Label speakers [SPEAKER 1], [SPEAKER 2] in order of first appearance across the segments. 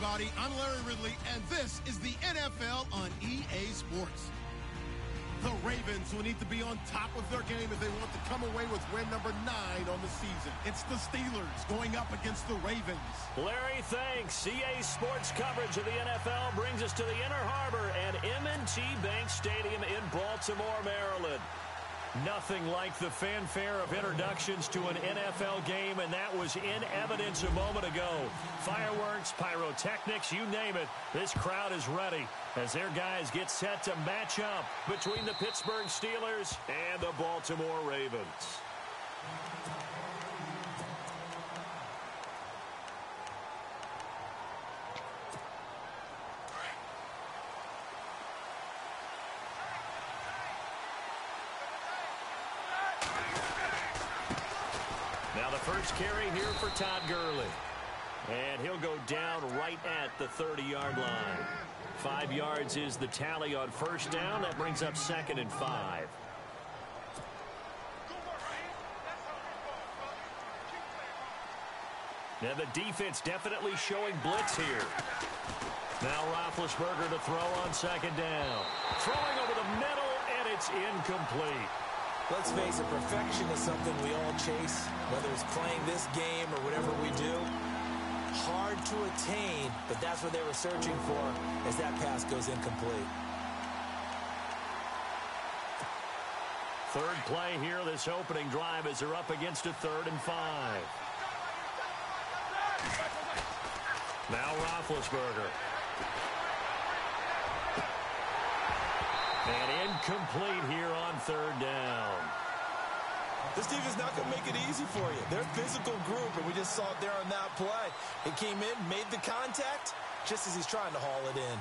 [SPEAKER 1] everybody. I'm Larry Ridley, and this is the NFL on EA Sports. The Ravens will need to be on top of their game if they want to come away with win number 9 on the season. It's the Steelers going up against the Ravens.
[SPEAKER 2] Larry, thanks. EA Sports coverage of the NFL brings us to the Inner Harbor and M&T Bank Stadium in Baltimore, Maryland. Nothing like the fanfare of introductions to an NFL game, and that was in evidence a moment ago. Fireworks, pyrotechnics, you name it. This crowd is ready as their guys get set to match up between the Pittsburgh Steelers and the Baltimore Ravens. Now the first carry here for Todd Gurley. And he'll go down right at the 30-yard line. 5 yards is the tally on first down. That brings up 2nd and 5. Now the defense definitely showing blitz here. Now Roethlisberger to throw on 2nd down. Throwing over the middle, and it's incomplete.
[SPEAKER 3] Let's face it, perfection is something we all chase, whether it's playing this game or whatever we do. Hard to attain, but that's what they were searching for as that pass goes incomplete.
[SPEAKER 2] Third play here, this opening drive, as they're up against a 3rd and 5. Now Roethlisberger. And incomplete here on 3rd down.
[SPEAKER 3] This team is not going to make it easy for you. They're a physical group, and we just saw it there on that play. He came in, made the contact, just as he's trying to haul it in.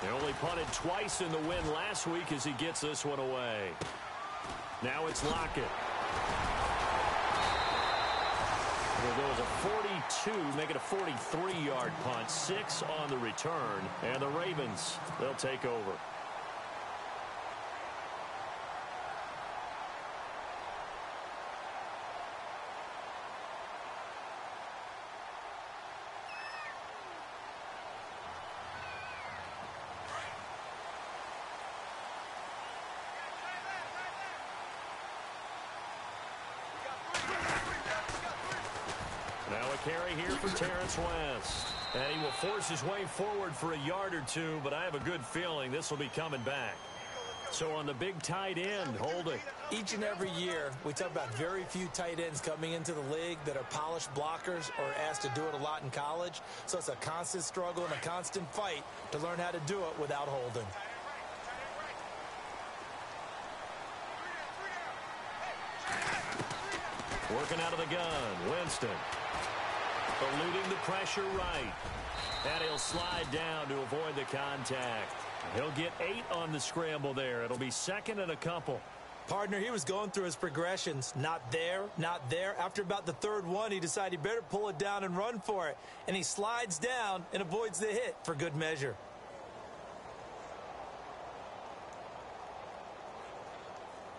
[SPEAKER 2] They only punted twice in the win last week as he gets this one away. Now it's Lockett. There goes a 42, make it a 43-yard punt. 6 on the return, and the Ravens, they'll take over. Now a carry here for Terrence West. And he will force his way forward for a yard or two, but I have a good feeling this will be coming back. So on the big tight end, holding.
[SPEAKER 3] Each and every year, we talk about very few tight ends coming into the league that are polished blockers or asked to do it a lot in college. So it's a constant struggle and a constant fight to learn how to do it without holding.
[SPEAKER 2] Working out of the gun, Winston. Eluding the pressure right. And he'll slide down to avoid the contact. He'll get 8 on the scramble there. It'll be 2nd and a couple.
[SPEAKER 3] Partner, he was going through his progressions. Not there, not there. After about the 3rd one, he decided he better pull it down and run for it. And he slides down and avoids the hit for good measure.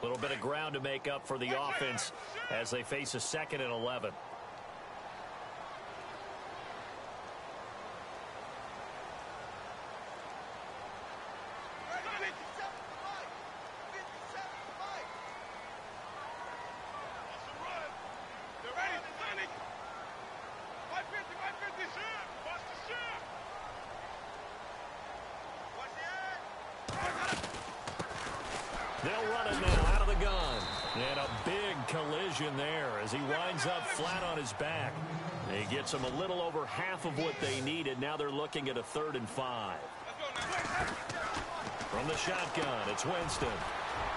[SPEAKER 2] A little bit of ground to make up for the offense as they face a 2nd and 11. They'll run it now out of the gun. And a big collision there as he winds up flat on his back. He gets them a little over half of what they needed. Now they're looking at a 3rd and 5. From the shotgun, it's Winston.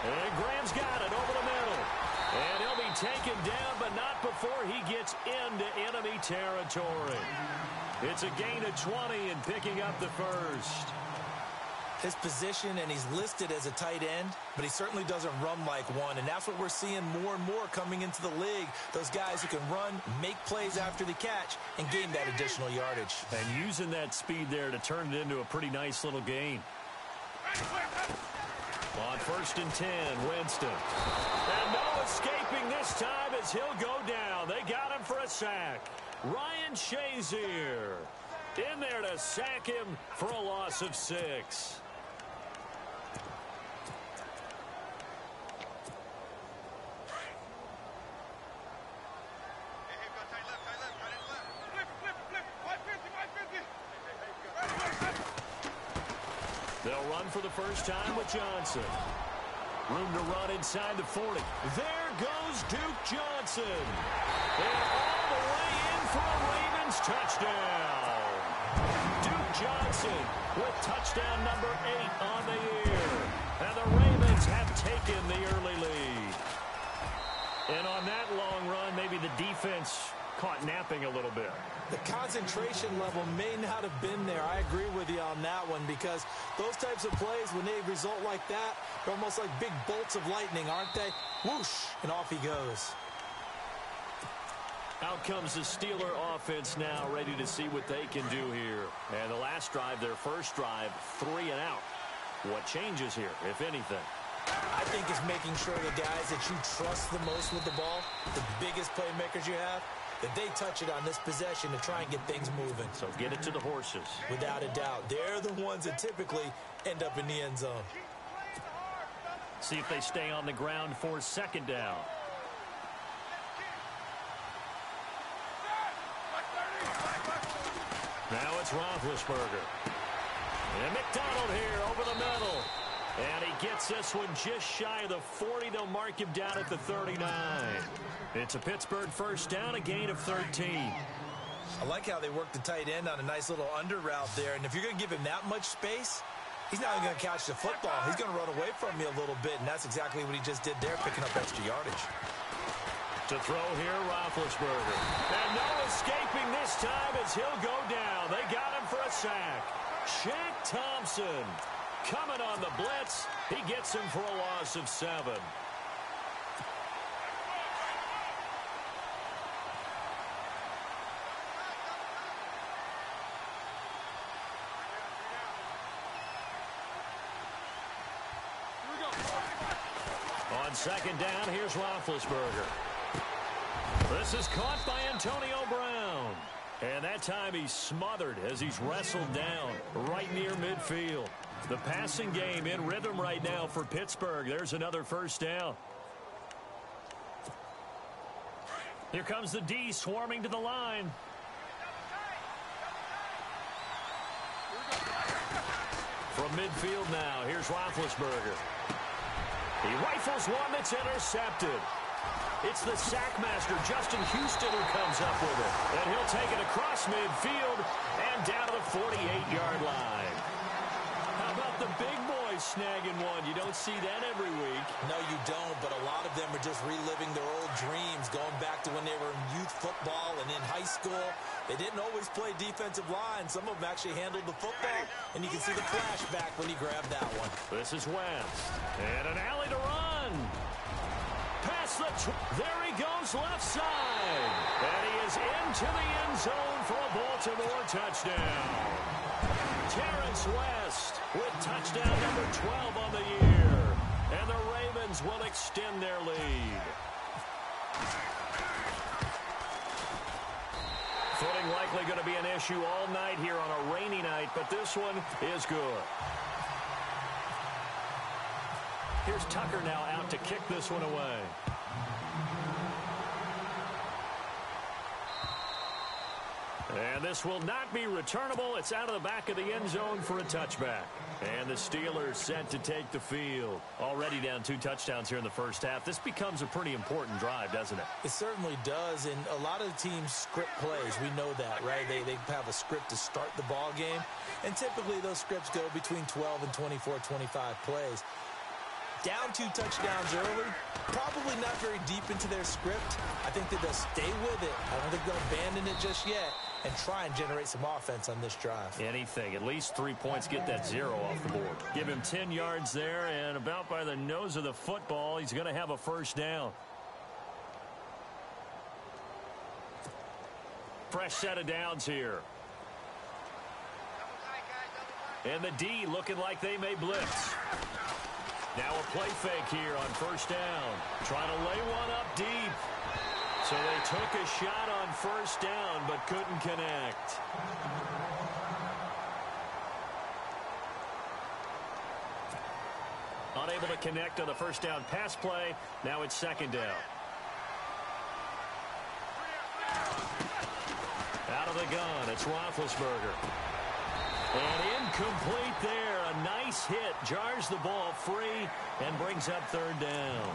[SPEAKER 2] And Graham's got it over the middle. And he'll be taken down, but not before he gets into enemy territory. It's a gain of 20 and picking up the first.
[SPEAKER 3] His position, and he's listed as a tight end, but he certainly doesn't run like one, and that's what we're seeing more and more coming into the league. Those guys who can run, make plays after the catch, and gain that additional yardage.
[SPEAKER 2] And using that speed there to turn it into a pretty nice little gain. On 1st and 10, Winston. And no, escaping this time as he'll go down. They got him for a sack. Ryan Shazier in there to sack him for a loss of 6. They'll run for the first time with Johnson. Room to run inside the 40. There goes Duke Johnson. And all the way in for a Ravens touchdown. Duke Johnson with touchdown number 8 on the year. And the Ravens have taken the early lead. And on that long run, maybe the defense caught napping a little bit.
[SPEAKER 3] The concentration level may not have been there. I agree with you on that one, because those types of plays, when they result like that, they're almost like big bolts of lightning, aren't they? Whoosh, and off he goes.
[SPEAKER 2] Out comes the Steeler offense now, ready to see what they can do here. And the last drive, their first drive, 3 and out. What changes here, if anything?
[SPEAKER 3] I think it's making sure the guys that you trust the most with the ball, the biggest playmakers you have, that they touch it on this possession to try and get things moving.
[SPEAKER 2] So get it to the horses.
[SPEAKER 3] Without a doubt. They're the ones that typically end up in the end zone.
[SPEAKER 2] See if they stay on the ground for second down. Now it's Roethlisberger. And McDonald here over the middle. And he gets this one just shy of the 40. They'll mark him down at the 39. It's a Pittsburgh first down, a gain of 13.
[SPEAKER 3] I like how they work the tight end on a nice little under route there. And if you're going to give him that much space, he's not even going to catch the football. He's going to run away from you a little bit, and that's exactly what he just did there, picking up extra yardage.
[SPEAKER 2] To throw here, Roethlisberger. And no escaping this time as he'll go down. They got him for a sack. Shaq Thompson coming on the blitz. He gets him for a loss of 7. On second down, here's Roethlisberger. This is caught by Antonio Brown. And that time he's smothered as he's wrestled down right near midfield. The passing game in rhythm right now for Pittsburgh. There's another first down. Here comes the D swarming to the line. From midfield now, here's Roethlisberger. He rifles one that's intercepted. It's the sackmaster, Justin Houston, who comes up with it. And he'll take it across midfield and down to the 48-yard line. How about the big boys snagging one? You don't see that every week.
[SPEAKER 3] No, you don't, but a lot of them are just reliving their old dreams, going back to when they were in youth football and in high school. They didn't always play defensive line. Some of them actually handled the football, and you can see the flashback when he grabbed that one.
[SPEAKER 2] This is West. And an alley to run. Past the there he goes left side. And he is into the end zone for a Baltimore touchdown. Terrence West with touchdown number 12 on the year. And the Ravens will extend their lead. Footing likely going to be an issue all night here on a rainy night, but this one is good. Here's Tucker now out to kick this one away. And this will not be returnable. It's out of the back of the end zone for a touchback. And the Steelers set to take the field. Already down 2 touchdowns here in the first half. This becomes a pretty important drive, doesn't it?
[SPEAKER 3] It certainly does, and a lot of teams script plays. We know that, right? They have a script to start the ball game, and typically those scripts go between 12 and 24, 25 plays. Down 2 touchdowns early, probably not very deep into their script. I think that they'll stay with it. I don't think they'll abandon it just yet and try and generate some offense on this drive.
[SPEAKER 2] Anything. At least 3 points, get that 0 off the board. Give him 10 yards there, and about by the nose of the football, he's going to have a first down. Fresh set of downs here. And the D looking like they may blitz. Now a play fake here on first down. Trying to lay one up deep. So they took a shot on first down but couldn't connect. Unable to connect on the first down pass play. Now it's second down. Out of the gun, it's Roethlisberger. And incomplete there. A nice hit. Jars the ball free and brings up third down.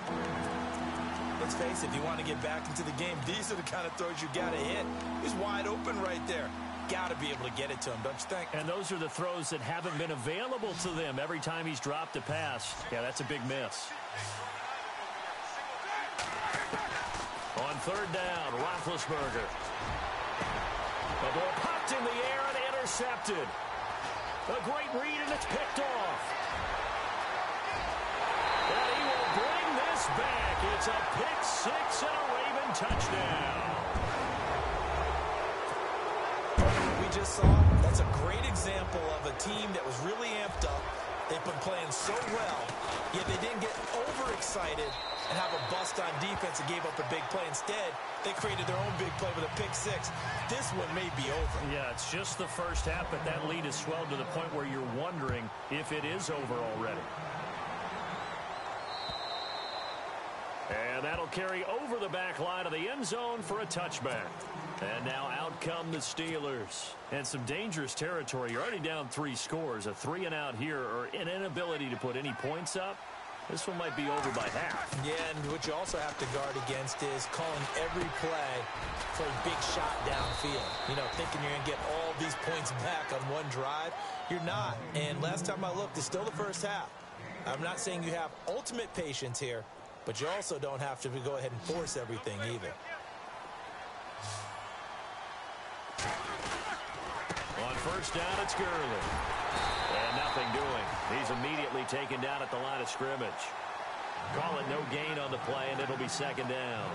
[SPEAKER 3] Let's face it, if you want to get back into the game, these are the kind of throws you got to hit. He's wide open right there. Got to be able to get it to him, don't you think?
[SPEAKER 2] And those are the throws that haven't been available to them every time he's dropped a pass. Yeah, that's a big miss. On third down, Roethlisberger. The ball popped in the air and intercepted. A great read, and it's picked off. And he will bring this back. It's a pick six and a Raven touchdown.
[SPEAKER 3] We just saw, that's a great example of a team that was really amped up. They've been playing so well, yet they didn't get overexcited and have a bust on defense and gave up a big play. Instead, they created their own big play with a pick six. This one may be over.
[SPEAKER 2] Yeah, it's just the first half, but that lead has swelled to the point where you're wondering if it is over already. And that'll carry over the back line of the end zone for a touchback. And now out come the Steelers. And some dangerous territory. You're already down 3 scores. A 3-and-out here, or an inability to put any points up. This one might be over by half.
[SPEAKER 3] Yeah, and what you also have to guard against is calling every play for a big shot downfield. You know, thinking you're going to get all these points back on one drive. You're not. And last time I looked, it's still the first half. I'm not saying you have ultimate patience here, but you also don't have to go ahead and force everything either.
[SPEAKER 2] On first down, it's Gurley. And nothing doing. He's immediately taken down at the line of scrimmage. Call it no gain on the play, and it'll be second down.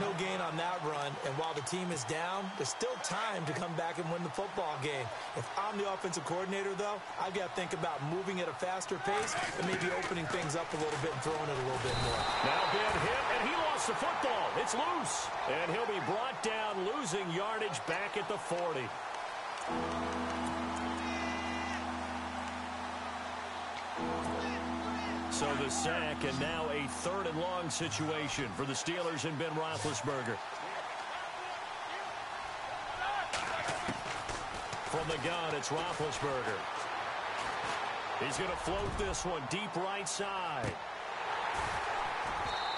[SPEAKER 3] No gain on that run, and while the team is down, there's still time to come back and win the football game. If I'm the offensive coordinator, though, I've got to think about moving at a faster pace and maybe opening things up a little bit and throwing it a little bit more.
[SPEAKER 2] Now Ben hit, and he lost the football. It's loose, and he'll be brought down, losing yardage back at the 40. So the sack, and now a 3rd and long situation for the Steelers and Ben Roethlisberger. From the gun, it's Roethlisberger. He's going to float this one deep right side.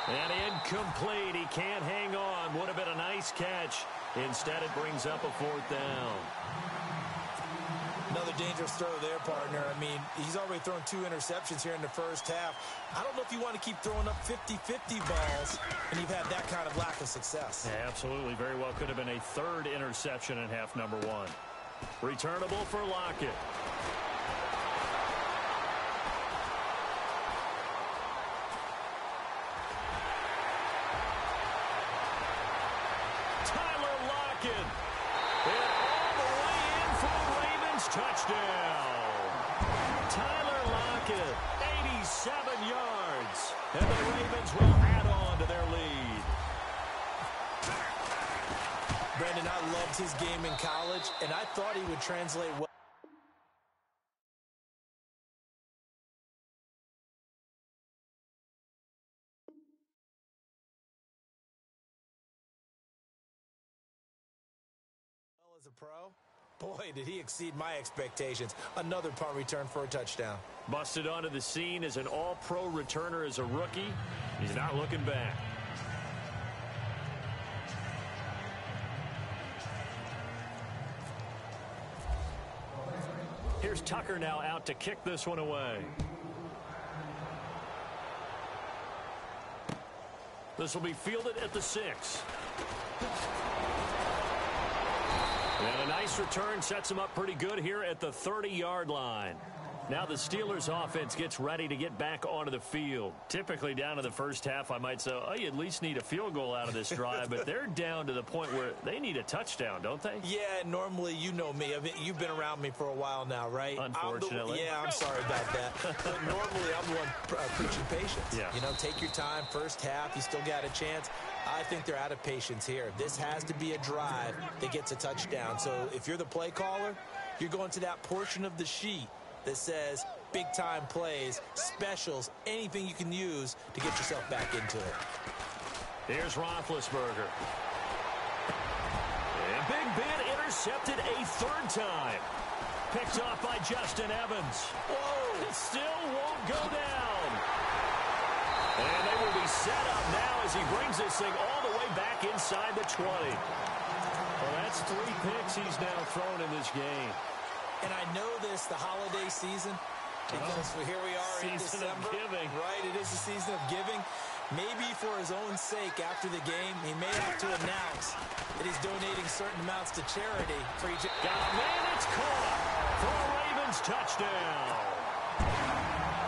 [SPEAKER 2] And incomplete. He can't hang on. Would have been a nice catch. Instead, it brings up a 4th down.
[SPEAKER 3] Another dangerous throw there, partner. I mean, he's already thrown 2 interceptions here in the first half. I don't know if you want to keep throwing up 50-50 balls, and you've had that kind of lack of success.
[SPEAKER 2] Yeah, absolutely. Very well could have been a 3rd interception in half number 1. Returnable for Lockett. Tyler Lockett. And all the way in for the Ravens touchdown. Tyler Lockett, 87 yards. And the Ravens will add on to their lead.
[SPEAKER 3] Brandon, I loved his game in college, and I thought he would translate well. As a pro, boy, did he exceed my expectations. Another punt return for a touchdown.
[SPEAKER 2] Busted onto the scene as an all-pro returner as a rookie. He's not looking back. Here's Tucker now out to kick this one away. This will be fielded at the 6. And a nice return sets him up pretty good here at the 30-yard line. Now the Steelers offense gets ready to get back onto the field. Typically down to the first half, I might say, oh, you at least need a field goal out of this drive, but they're down to the point where they need a touchdown, don't they?
[SPEAKER 3] Yeah, normally, you know me. I mean, you've been around me for a while now, right?
[SPEAKER 2] Unfortunately.
[SPEAKER 3] I'm sorry about that. But normally, I'm the one preaching patience.
[SPEAKER 2] Yeah.
[SPEAKER 3] You know, take your time. First half, you still got a chance. I think they're out of patience here. This has to be a drive that gets a touchdown. So if you're the play caller, you're going to that portion of the sheet that says big-time plays, specials, anything you can use to get yourself back into it.
[SPEAKER 2] Here's Roethlisberger. And Big Ben intercepted a third time. Picked off by Justin Evans. Whoa! It still won't go down. And they will be set up now as he brings this thing all the way back inside the 20. Well, that's 3 picks he's now thrown in this game.
[SPEAKER 3] And I know this, the holiday season, because here we are in December.
[SPEAKER 2] Season of giving.
[SPEAKER 3] Right, it is the season of giving. Maybe for his own sake after the game, he may have to announce that he's donating certain amounts to charity for each.
[SPEAKER 2] Got a man, it's caught for a Ravens touchdown.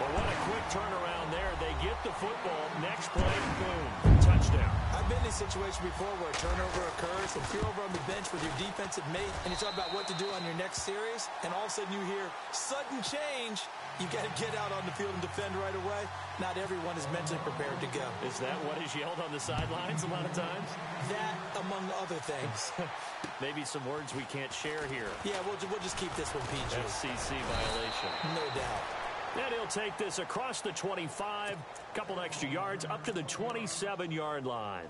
[SPEAKER 2] But what a quick turnaround there. They get the football. Next play, boom, touchdown.
[SPEAKER 3] I've been in a situation before where a turnover occurs, and if you're over on the bench with your defensive mate, and you talk about what to do on your next series, and all of a sudden you hear sudden change, you got to get out on the field and defend right away. Not everyone is mentally prepared to go.
[SPEAKER 2] Is that what is yelled on the sidelines a lot of times?
[SPEAKER 3] That, among other things.
[SPEAKER 2] Maybe some words we can't share here.
[SPEAKER 3] Yeah, we'll just keep this one PG.
[SPEAKER 2] FCC violation.
[SPEAKER 3] No doubt.
[SPEAKER 2] And he'll take this across the 25, couple extra yards, up to the 27-yard line.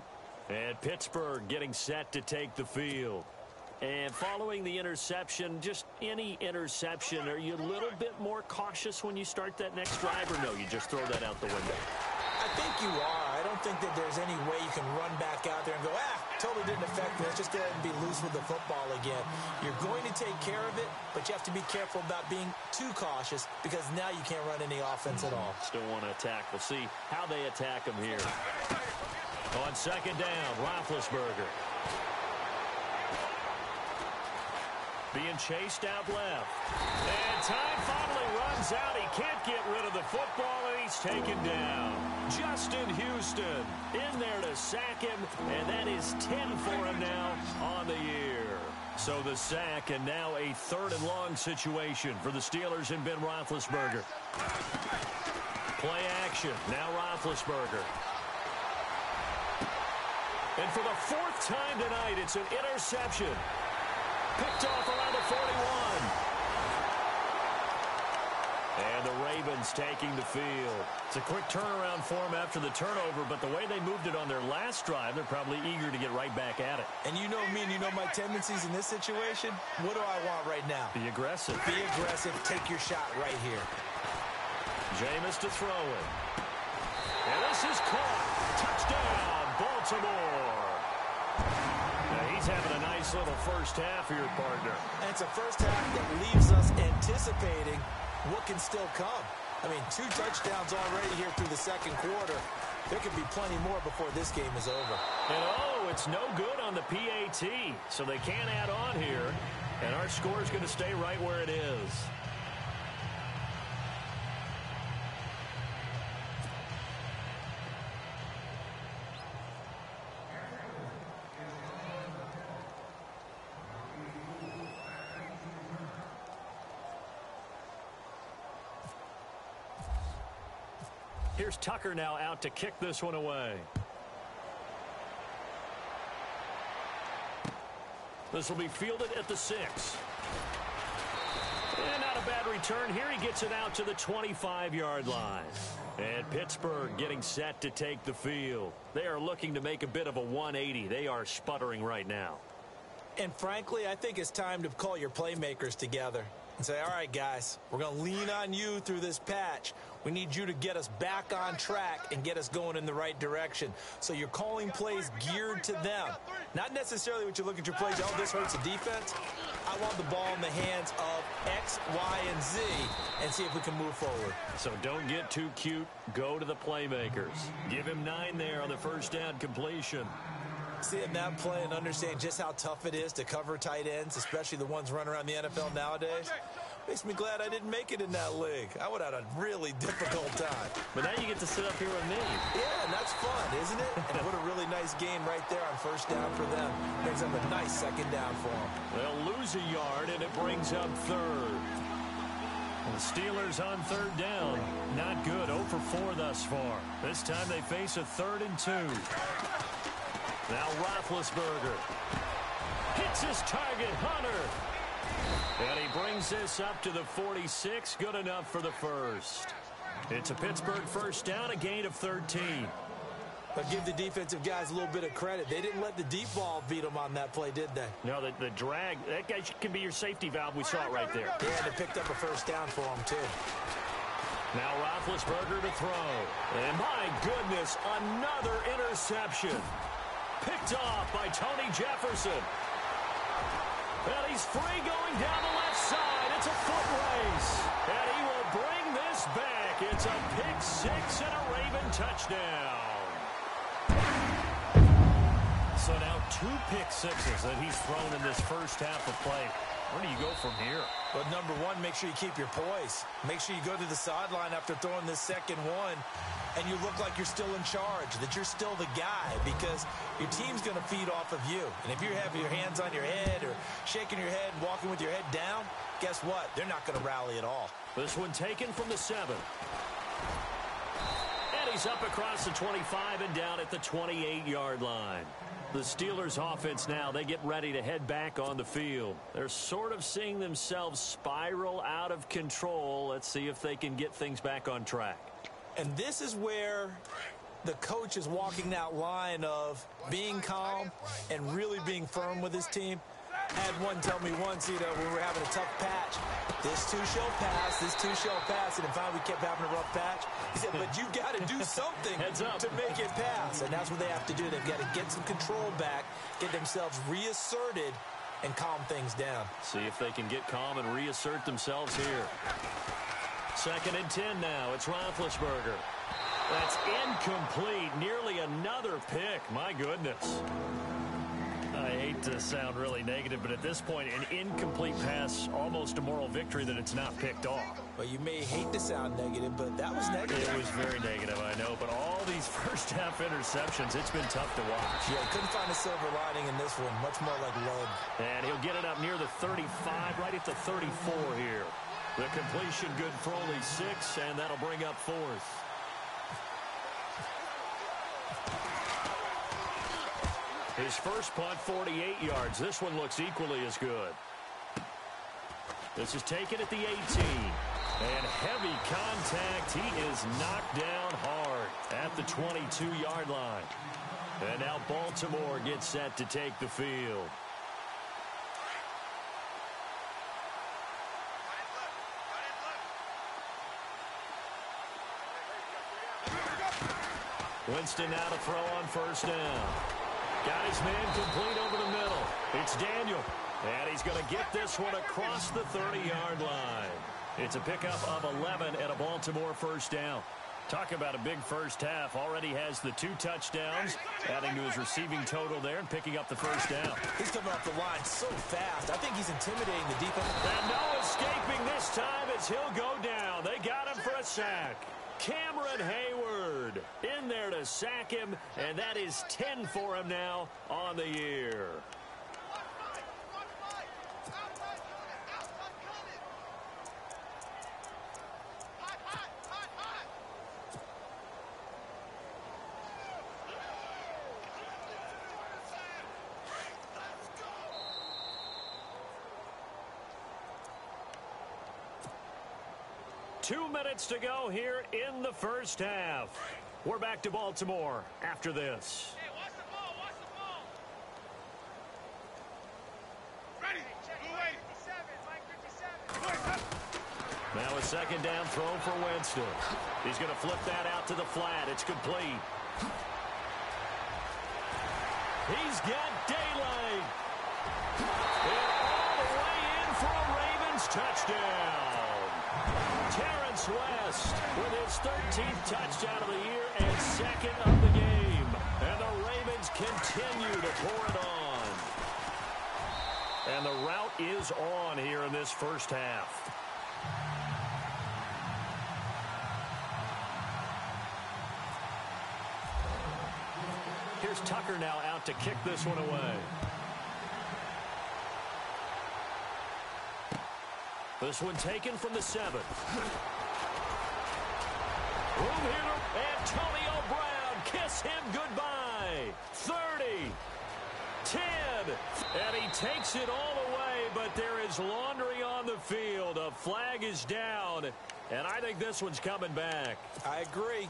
[SPEAKER 2] And Pittsburgh getting set to take the field. And following the interception, just any interception, are you a little bit more cautious when you start that next drive, or no, you just throw that out the window?
[SPEAKER 3] I think you are. I don't think that there's any way you can run back out there and go, totally didn't affect me. Let's just go ahead and be loose with the football again. You're going to take care of it, but you have to be careful about being too cautious because now you can't run any offense at all.
[SPEAKER 2] Still want to attack. We'll see how they attack him here. On second down, Roethlisberger. Being chased out left. And time finally runs out. He can't get rid of the football, and he's taken down. Justin Houston in there to sack him, and that is 10 for him now on the year. So the sack, and now a 3rd and long situation for the Steelers and Ben Roethlisberger. Play action. Now Roethlisberger. And for the 4th time tonight, it's an interception. Picked off around the 41. And the Ravens taking the field. It's a quick turnaround for them after the turnover, but the way they moved it on their last drive, they're probably eager to get right back at it.
[SPEAKER 3] And you know me and you know my tendencies in this situation. What do I want right now?
[SPEAKER 2] Be aggressive.
[SPEAKER 3] Be aggressive. Take your shot right here.
[SPEAKER 2] Jameis to throw it. And this is caught. Touchdown, Baltimore. He's having a nice little first half here, partner.
[SPEAKER 3] And it's a first half that leaves us anticipating what can still come. I mean, 2 touchdowns already here through the second quarter. There could be plenty more before this game is over.
[SPEAKER 2] And it's no good on the PAT, so they can't add on here. And our score is going to stay right where it is. Here's Tucker now out to kick this one away. This will be fielded at the 6. And not a bad return here. He gets it out to the 25-yard line. And Pittsburgh getting set to take the field. They are looking to make a bit of a 180. They are sputtering right now.
[SPEAKER 3] And frankly, I think it's time to call your playmakers together and say, all right, guys, we're going to lean on you through this patch. We need you to get us back on track and get us going in the right direction. So you're calling plays geared to them. Not necessarily what you look at your plays, oh, this hurts the defense. I want the ball in the hands of X, Y, and Z and see if we can move forward.
[SPEAKER 2] So don't get too cute. Go to the playmakers. Give him 9 there on the first down completion.
[SPEAKER 3] Seeing that play and understand just how tough it is to cover tight ends, especially the ones running around the NFL nowadays. Makes me glad I didn't make it in that league. I would have had a really difficult time.
[SPEAKER 2] But now you get to sit up here with me.
[SPEAKER 3] Yeah, and that's fun, isn't it? And what a really nice game right there on first down for them. Brings up a nice second down for them.
[SPEAKER 2] They'll lose a yard, and it brings up third. The Steelers on third down. Not good. 0 for 4 thus far. This time they face a 3rd and 2. Now Roethlisberger hits his target, Hunter. And he brings this up to the 46. Good enough for the first. It's a Pittsburgh first down, a gain of 13.
[SPEAKER 3] But give the defensive guys a little bit of credit. They didn't let the deep ball beat them on that play, did they?
[SPEAKER 2] No, the drag, that guy can be your safety valve. We saw it right there.
[SPEAKER 3] Yeah, and they picked up a first down for him, too.
[SPEAKER 2] Now Roethlisberger to throw. And my goodness, another interception. Picked off by Tony Jefferson. And he's free going down the left side. It's a foot race. And he will bring this back. It's a pick six and a Raven touchdown. So now 2 pick sixes that he's thrown in this first half of play. Where do you go from here?
[SPEAKER 3] Well, number one, make sure you keep your poise. Make sure you go to the sideline after throwing this second one, and you look like you're still in charge, that you're still the guy, because your team's going to feed off of you. And if you have your hands on your head or shaking your head and walking with your head down, guess what? They're not going to rally at all.
[SPEAKER 2] This one taken from the 7. And he's up across the 25 and down at the 28-yard line. The Steelers offense now, they get ready to head back on the field. They're sort of seeing themselves spiral out of control. Let's see if they can get things back on track.
[SPEAKER 3] And this is where the coach is walking that line of being calm and really being firm with his team. I had one tell me once, when we were having a tough patch, this too shall pass, this too shall pass, and finally we kept having a rough patch. He said, but you've got to do something to make it pass, and that's what they have to do. They've got to get some control back, get themselves reasserted, and calm things down.
[SPEAKER 2] See if they can get calm and reassert themselves here. 2nd and 10 now. It's Roethlisberger. That's incomplete. Nearly another pick. My goodness. I hate to sound really negative, but at this point, an incomplete pass, almost a moral victory that it's not picked off.
[SPEAKER 3] Well, you may hate to sound negative, but that was negative.
[SPEAKER 2] It was very negative, I know, but all these first-half interceptions, it's been tough to watch.
[SPEAKER 3] Yeah, couldn't find a silver lining in this one, much more like lead.
[SPEAKER 2] And he'll get it up near the 35, right at the 34 here. The completion good for only 6, and that'll bring up 4th. His first punt, 48 yards. This one looks equally as good. This is taken at the 18. And heavy contact. He is knocked down hard at the 22-yard line. And now Baltimore gets set to take the field. Winston now to throw on first down. Got his man complete over the middle. It's Daniel. And he's going to get this one across the 30-yard line. It's a pickup of 11 and a Baltimore first down. Talk about a big first half. Already has the 2 touchdowns, adding to his receiving total there and picking up the first down.
[SPEAKER 3] He's coming off the line so fast. I think he's intimidating the defense.
[SPEAKER 2] And no escaping this time as he'll go down. They got him for a sack. Cameron Hayward in there to sack him, and that is 10 for him now on the year. Two minutes to go here in the first half. We're back to Baltimore after this.
[SPEAKER 4] Hey, watch the ball, watch the ball. Ready, wait. 57, Mike 57.
[SPEAKER 2] Now a second down throw for Winston. He's going to flip that out to the flat. It's complete. He's got daylight. And all the way in for a Ravens touchdown. Terrence West with his 13th touchdown of the year and 2nd of the game. And the Ravens continue to pour it on. And the route is on here in this first half. Here's Tucker now out to kick this one away. This one taken from the 7. Room here, Antonio Brown. Kiss him goodbye. 30. 10. And he takes it all away, but there is laundry on the field. A flag is down, and I think this one's coming back.
[SPEAKER 3] I agree.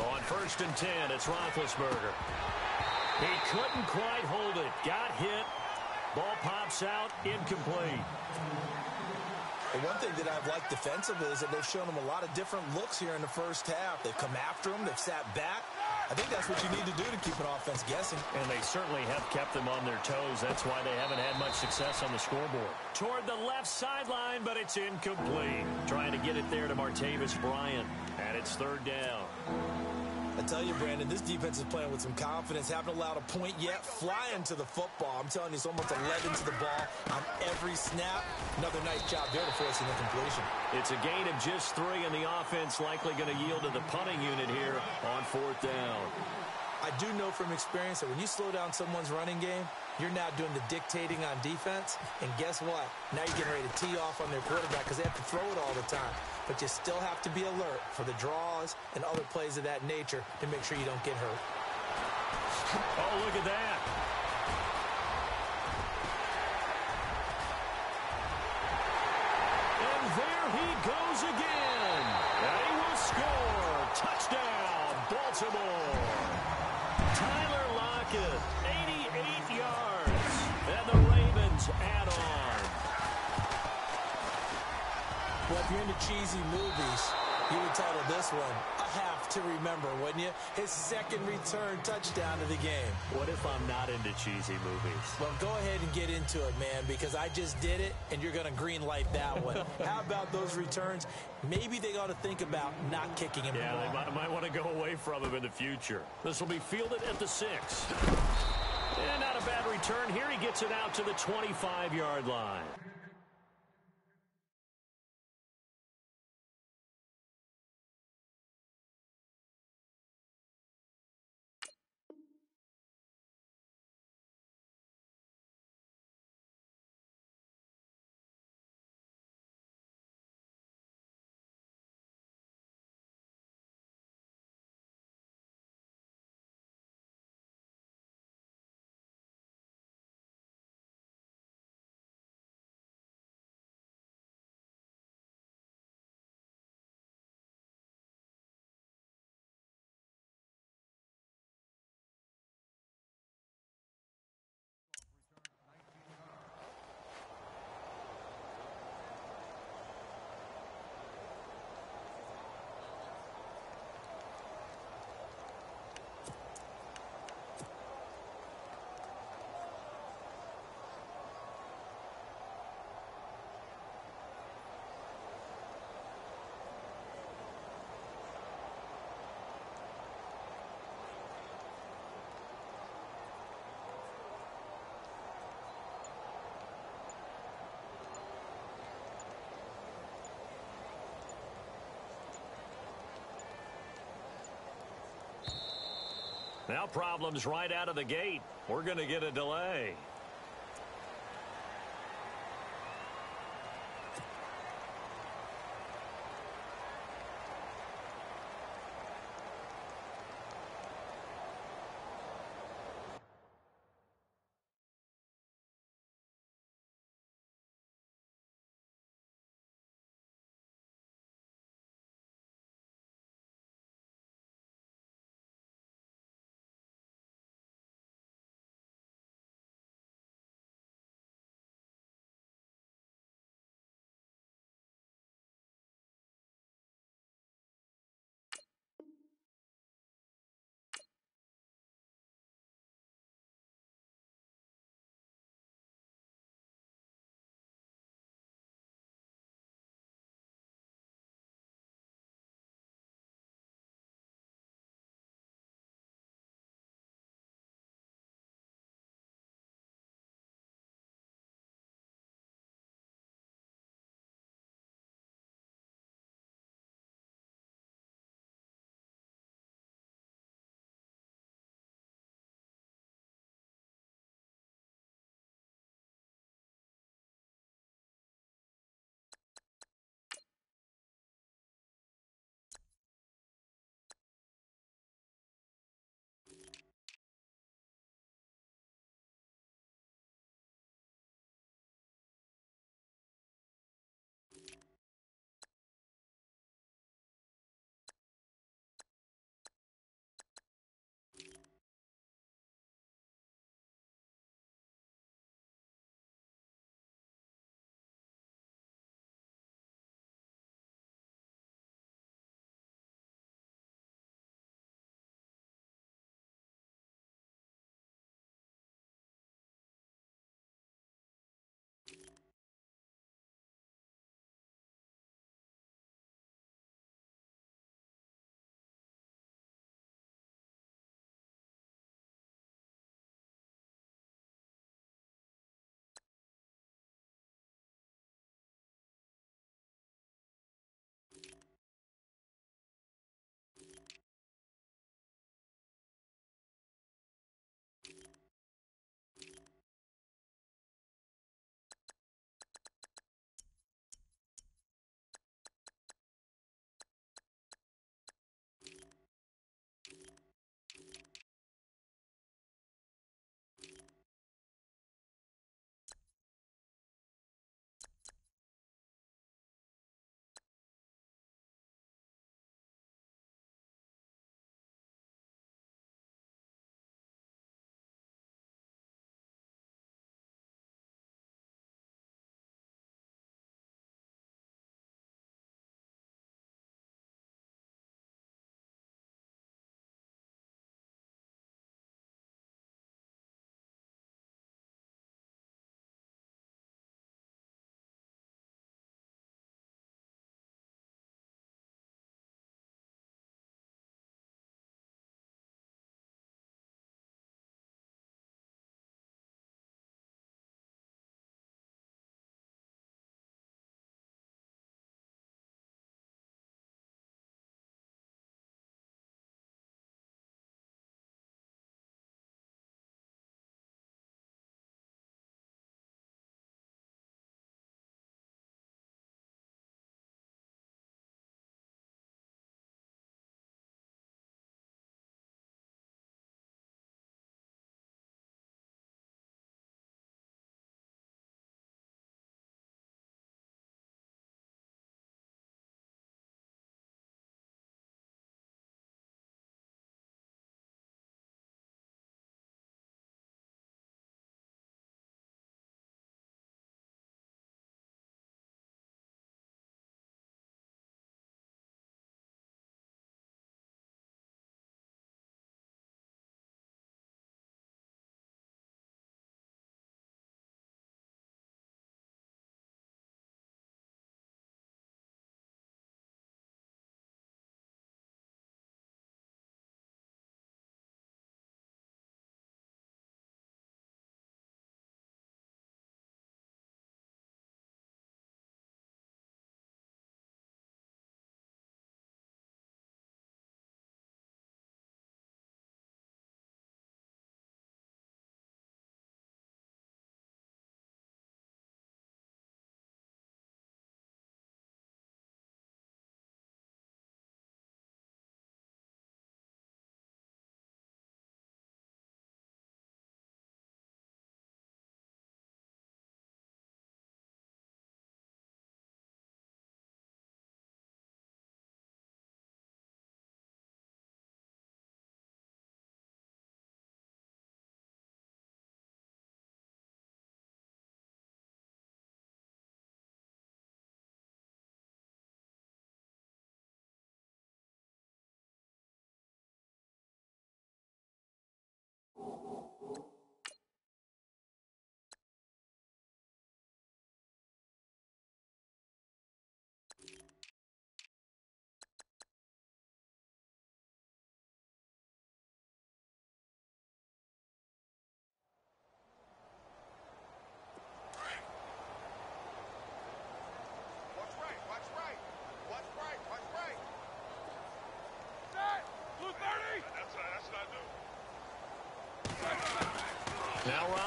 [SPEAKER 2] On 1st and 10, it's Roethlisberger. He couldn't quite hold it. Got hit. Ball pops out. Incomplete.
[SPEAKER 3] And one thing that I've liked defensively is that they've shown him a lot of different looks here in the first half. They've come after him. They've sat back. I think that's what you need to do to keep an offense guessing.
[SPEAKER 2] And they certainly have kept them on their toes. That's why they haven't had much success on the scoreboard. Toward the left sideline, but it's incomplete. Trying to get it there to Martavis Bryant. And it's 3rd down.
[SPEAKER 3] I tell you, Brandon, this defense is playing with some confidence. Haven't allowed a point yet. Flying to the football. I'm telling you, it's almost 11 to the ball on every snap. Another nice job there to force an incompletion.
[SPEAKER 2] It's a gain of just 3, and the offense likely going to yield to the punting unit here on 4th down.
[SPEAKER 3] I do know from experience that when you slow down someone's running game, you're now doing the dictating on defense. And guess what? Now you're getting ready to tee off on their quarterback because they have to throw it all the time. But you still have to be alert for the draws and other plays of that nature to make sure you don't get hurt.
[SPEAKER 2] Oh, look at that. And there he goes again. And he will score. Touchdown, Baltimore. Tyler Lockett, 88 yards. And the Ravens add on.
[SPEAKER 3] Well, if you're into cheesy movies, you would title this one A Have to Remember, wouldn't you? His 2nd return touchdown of the game.
[SPEAKER 2] What if I'm not into cheesy movies?
[SPEAKER 3] Well, go ahead and get into it, man, because I just did it, and you're going to green light that one. How about those returns? Maybe they ought to think about not kicking him.
[SPEAKER 2] Yeah, they might want to go away from him in the future. This will be fielded at the 6. And not a bad return here. He gets it out to the 25-yard line. Now problems right out of the gate. We're going to get a delay.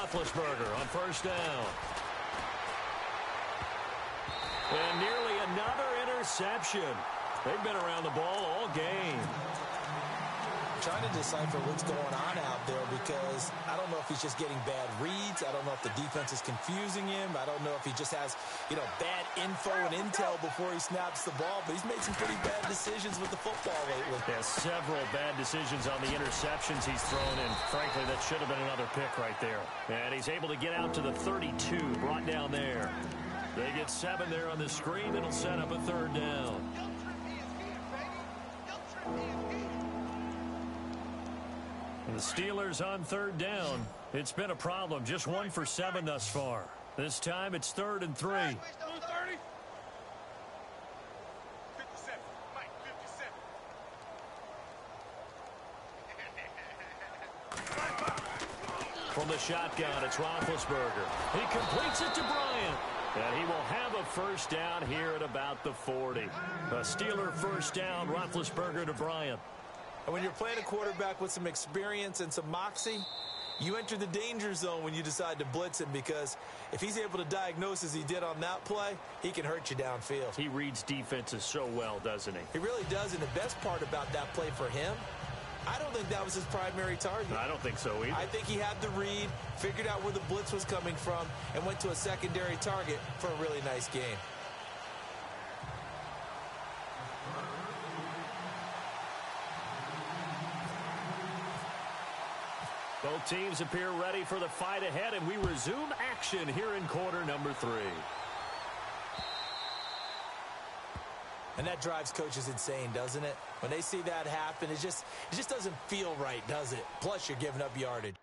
[SPEAKER 2] Roethlisberger on first down. And nearly another interception. They've been around the ball all game.
[SPEAKER 3] Trying to decipher what's going on out there because I don't know if he's just getting bad reads. I don't know if the defense is confusing him. I don't know if he just has, bad info and intel before he snaps the ball. But he's made some pretty bad decisions with the football lately.
[SPEAKER 2] Yeah, several bad decisions on the interceptions he's thrown, and frankly, that should have been another pick right there. And he's able to get out to the 32, brought down there. They get 7 there on the screen. It'll set up a third down. The Steelers on third down. It's been a problem. Just 1 for 7 thus far. This time it's 3rd and 3.
[SPEAKER 4] 30. 57. Mike, 57.
[SPEAKER 2] From the shotgun, it's Roethlisberger. He completes it to Bryant. And he will have a first down here at about the 40. A Steeler first down, Roethlisberger to Bryant.
[SPEAKER 3] And when you're playing a quarterback with some experience and some moxie, you enter the danger zone when you decide to blitz him because if he's able to diagnose as he did on that play, he can hurt you downfield.
[SPEAKER 2] He reads defenses so well, doesn't he?
[SPEAKER 3] He really does, and the best part about that play for him, I don't think that was his primary target.
[SPEAKER 2] I don't think so either.
[SPEAKER 3] I think he had the read, figured out where the blitz was coming from, and went to a secondary target for a really nice game.
[SPEAKER 2] Both teams appear ready for the fight ahead, and we resume action here in quarter number 3.
[SPEAKER 3] And that drives coaches insane, doesn't it? When they see that happen, it just doesn't feel right, does it? Plus, you're giving up yardage.